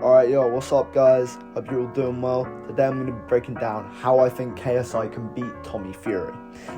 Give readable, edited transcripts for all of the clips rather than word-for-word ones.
Alright, yo, what's up guys? Hope you're all doing well. Today I'm going to be breaking down how I think KSI can beat Tommy Fury.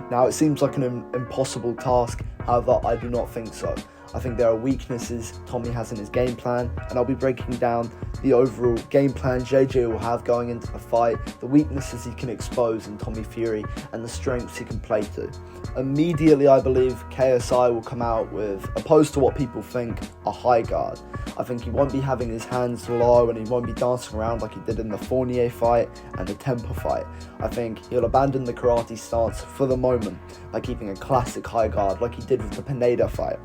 Now, it seems like an impossible task, however, I do not think so. I think there are weaknesses Tommy has in his game plan, and I'll be breaking down the overall game plan JJ will have going into the fight, the weaknesses he can expose in Tommy Fury, and the strengths he can play to. Immediately, I believe KSI will come out with, opposed to what people think, a high guard. I think he won't be having his hands low and he won't be dancing around like he did in the Fournier fight and the Temper fight. I think he'll abandon the karate stance for the moment by keeping a classic high guard like he did with the Pineda fight.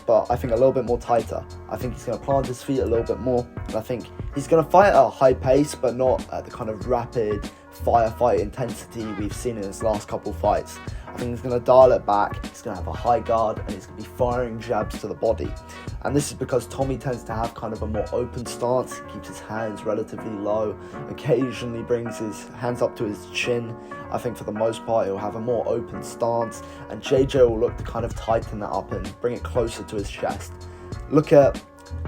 But I think a little bit more tighter. I think he's going to plant his feet a little bit more, and I think he's going to fight at a high pace, but not at the kind of rapid firefight intensity we've seen in his last couple fights. I think he's going to dial it back, he's going to have a high guard, and he's going to be firing jabs to the body. And this is because Tommy tends to have kind of a more open stance. He keeps his hands relatively low, occasionally brings his hands up to his chin. I think for the most part he'll have a more open stance, and JJ will look to kind of tighten that up and bring it closer to his chest. Look at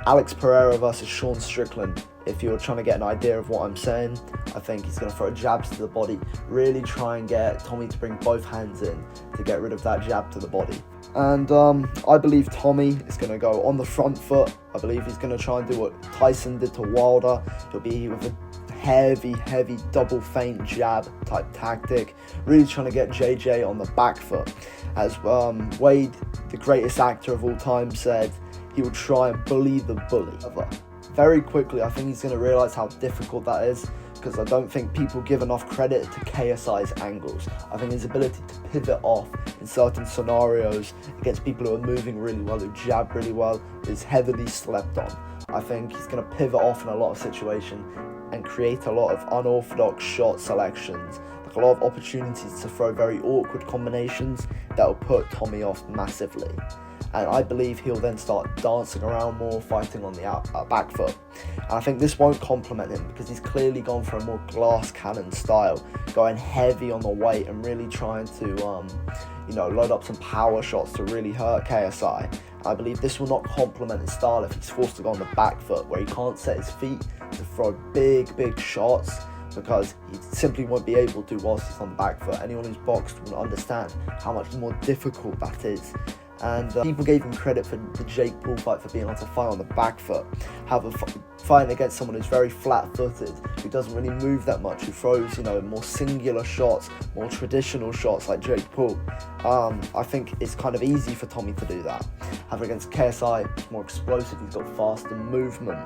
Alex Pereira versus Sean Strickland. If you're trying to get an idea of what I'm saying, I think he's going to throw jabs to the body, really try and get Tommy to bring both hands in to get rid of that jab to the body. And I believe Tommy is going to go on the front foot. I believe he's going to try and do what Tyson did to Wilder. He'll be with a heavy double feint jab type tactic, really trying to get JJ on the back foot. As Wade, the greatest actor of all time, said, he will try and bully the bully. Very quickly, I think he's going to realise how difficult that is, because I don't think people give enough credit to KSI's angles. I think his ability to pivot off in certain scenarios against people who are moving really well, who jab really well, is heavily slept on. I think he's going to pivot off in a lot of situations and create a lot of unorthodox shot selections, like a lot of opportunities to throw very awkward combinations that will put Tommy off massively. And I believe he'll then start dancing around more, fighting on the back foot. And I think this won't complement him, because he's clearly gone for a more glass cannon style, going heavy on the weight and really trying to load up some power shots to really hurt KSI. I believe this will not complement his style if he's forced to go on the back foot, where he can't set his feet to throw big shots, because he simply won't be able to whilst he's on the back foot. Anyone who's boxed will understand how much more difficult that is. And people gave him credit for the Jake Paul fight for being able to fight on the back foot. However, fighting against someone who's very flat-footed, who doesn't really move that much, who throws, more singular shots, more traditional shots like Jake Paul, I think it's kind of easy for Tommy to do that. However, against KSI, he's more explosive, he's got faster movement,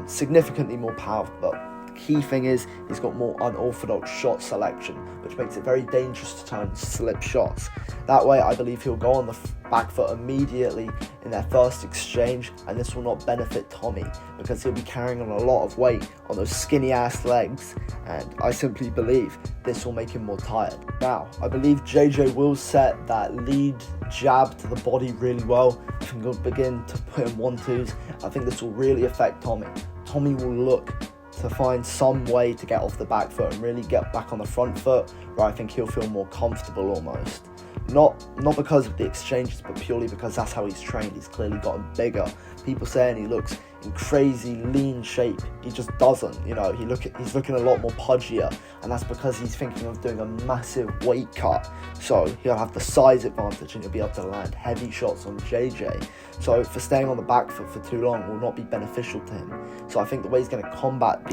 significantly more powerful, but key thing is he's got more unorthodox shot selection, which makes it very dangerous to try and slip shots. That way, I believe he'll go on the back foot immediately in their first exchange, and this will not benefit Tommy, because he'll be carrying on a lot of weight on those skinny ass legs, and I simply believe this will make him more tired. Now, I believe JJ will set that lead jab to the body really well. I think he'll begin to put in 1-2s. I think this will really affect Tommy. Tommy will look to find some way to get off the back foot and really get back on the front foot, where I think he'll feel more comfortable almost. Not because of the exchanges, but purely because that's how he's trained. He's clearly gotten bigger. People saying he looks in crazy lean shape. He just doesn't. He's looking a lot more pudgier, and that's because he's thinking of doing a massive weight cut. So he'll have the size advantage, and he'll be able to land heavy shots on JJ. So for staying on the back foot for too long will not be beneficial to him. So I think the way he's going to combat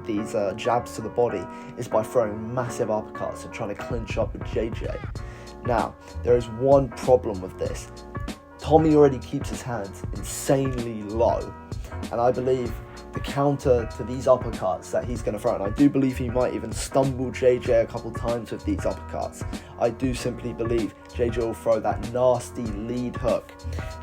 these jabs to the body is by throwing massive uppercuts and trying to clinch up with JJ. Now, there is one problem with this. Tommy already keeps his hands insanely low, and I believe the counter to these uppercuts that he's going to throw, and I do believe he might even stumble JJ a couple times with these uppercuts, I do simply believe JJ will throw that nasty lead hook.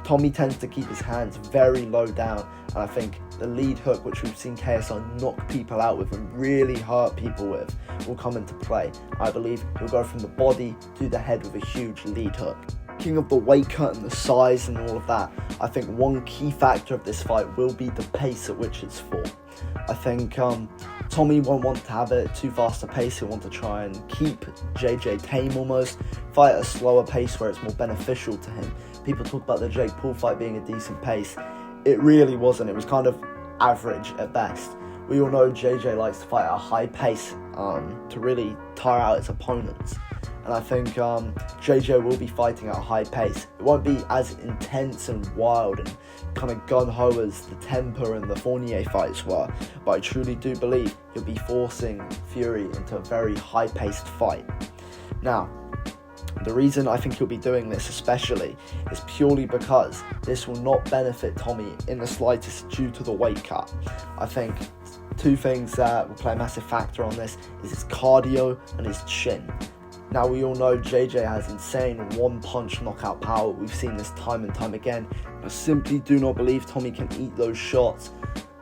Tommy tends to keep his hands very low down, and I think the lead hook, which we've seen KSI knock people out with and really hurt people with, will come into play. I believe he'll go from the body to the head with a huge lead hook. Speaking of the weight cut and the size and all of that, I think one key factor of this fight will be the pace at which it's fought. I think Tommy won't want to have it too fast a pace. He'll want to try and keep JJ tame almost, fight at a slower pace where it's more beneficial to him. People talk about the Jake Paul fight being a decent pace. It really wasn't. It was kind of average at best. We all know JJ likes to fight at a high pace to really tire out his opponents. And I think JJ will be fighting at a high pace. It won't be as intense and wild and kind of gun-ho as the Temper and the Fournier fights were, but I truly do believe he'll be forcing Fury into a very high-paced fight. Now, the reason I think he'll be doing this especially is purely because this will not benefit Tommy in the slightest due to the weight cut. I think two things that will play a massive factor on this is his cardio and his chin. Now, we all know JJ has insane one-punch knockout power. We've seen this time and time again. I simply do not believe Tommy can eat those shots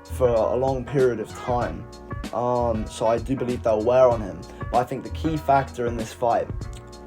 for a long period of time. So I do believe they'll wear on him. But I think the key factor in this fight,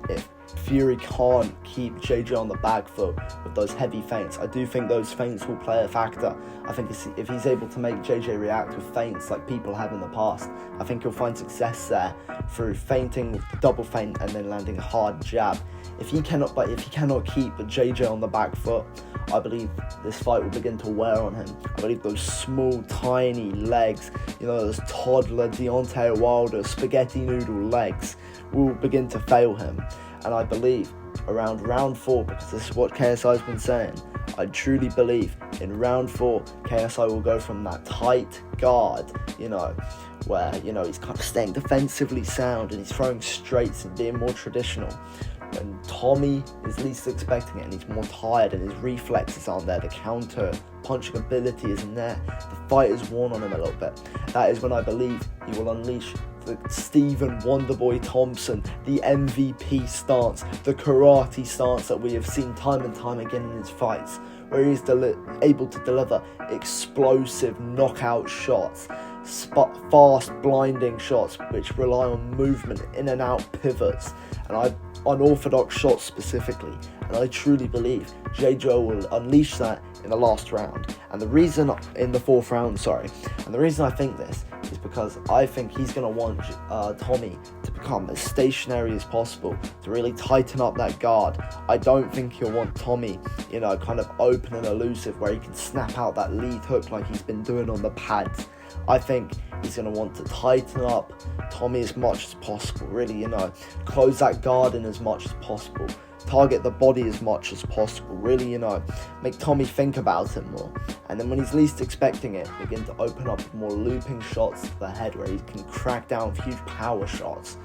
if Fury can't keep JJ on the back foot with those heavy feints, I do think those feints will play a factor. I think if he's able to make JJ react with feints like people have in the past, I think he'll find success there through feinting with the double feint and then landing a hard jab. If he cannot keep JJ on the back foot, I believe this fight will begin to wear on him. I believe those small, tiny legs, those toddler Deontay Wilder spaghetti noodle legs will begin to fail him. And I believe around round 4, because this is what KSI has been saying, I truly believe in round 4, KSI will go from that tight guard, where, he's kind of staying defensively sound and he's throwing straights and being more traditional. When Tommy is least expecting it and he's more tired and his reflexes aren't there, the counter punching ability isn't there, the fight is worn on him a little bit. That is when I believe he will unleash the Stephen Wonderboy Thompson, the MVP stance, the karate stance that we have seen time and time again in his fights, where he is able to deliver explosive knockout shots, fast blinding shots which rely on movement, in and out pivots, and unorthodox shots specifically. And I truly believe JJ will unleash that in the last round. And the reason in the 4th round, and the reason I think this is because I think he's going to want Tommy to become as stationary as possible to really tighten up that guard. I don't think he'll want Tommy, kind of open and elusive where he can snap out that lead hook like he's been doing on the pads. I think he's going to want to tighten up Tommy as much as possible, really, close that guard in as much as possible, target the body as much as possible, really, make Tommy think about it more. And then when he's least expecting it, begin to open up more looping shots to the head where he can crack down huge power shots.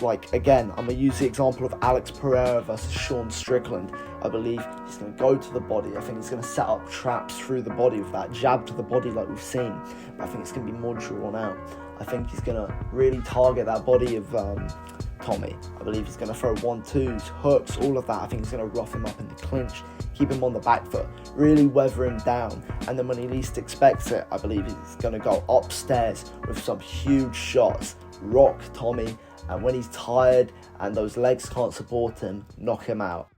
Like, again, I'm going to use the example of Alex Pereira versus Sean Strickland. I believe he's going to go to the body. I think he's going to set up traps through the body with that jab to the body like we've seen. But I think it's going to be more drawn out. I think he's going to really target that body of Tommy. I believe he's going to throw 1-2s, hooks, all of that. I think he's going to rough him up in the clinch, keep him on the back foot, really weather him down. And then when he least expects it, I believe he's going to go upstairs with some huge shots, rock Tommy, and when he's tired and those legs can't support him, knock him out.